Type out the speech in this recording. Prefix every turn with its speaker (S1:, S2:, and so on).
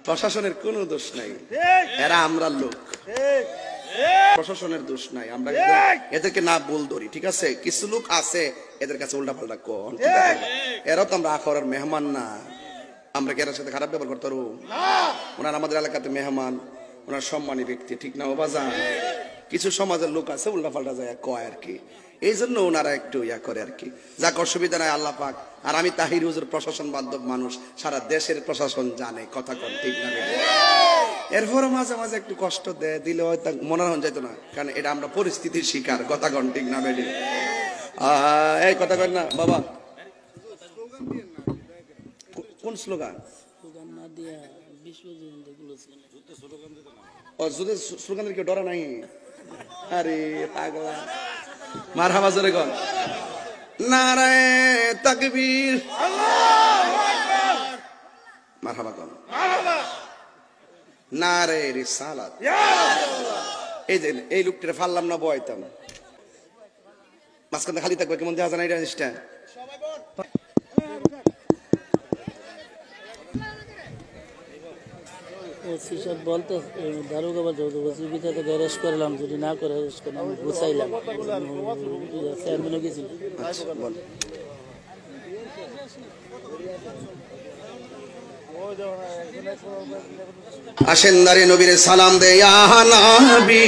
S1: প্রশাসনের কোনো দোষ নাই, এরা আমরা লোক, প্রশাসনের দোষ নাই। আমরা এদেরকে না বল ধরি, ঠিক আছে? কিছু লোক আছে এদের কাছে উল্টা পাল্টা কোন, এরাও তো আমরা আখরার মেহমান না, আমরা কি এর সাথে খারাপ ব্যবহার করতে পারবো? ওনার আমাদের এলাকাতে মেহমান, ওনার সম্মানী ব্যক্তি, ঠিক না? ও বাজান, কিছু সমাজের লোক আছে উল্টা পাল্টা যায় কয় আর কি, এই জন্য ওনারা একটু ইয়া করে আর কি। যাক, অসুবিধা নাই, আল্লাহ পাক। আর আমি তাহির হুজুর প্রশাসন বান্ধব মানুষ, সারা দেশের প্রশাসন জানে, কথা কন, ঠিক না? এরপরও মাঝে মাঝে একটু কষ্ট দিলে হয়তো মনে হন যেত না, কারণ এটা আমরা পরিস্থিতির শিকার, কথা কন, ঠিক না? বেডি এই কথা কন না বাবা। কোন স্লোগান? স্লোগানের কেউ ডরা নাই? আরে পাগলা, মারহাবা জোরে কন, নারায়ে তাকবীর, মারহাবা কন, নারায়ে রিসালাত। এই যে এই লোকটা ফাললাম না, বয়তাম মাঝখানে খালি থাকবে, কেমন দেখা যায় না এটা জিনিসটা?
S2: বলতো দারোগা বা ভিতরে অ্যারেস্ট করলাম, যদি না করে অ্যারেস্ট করলাম, গুছাইলাম, চেয়ারম্যানও গেছিল।
S1: আসেন দাঁড়িয়ে নবীরে সালাম দে, ইয়া নবী।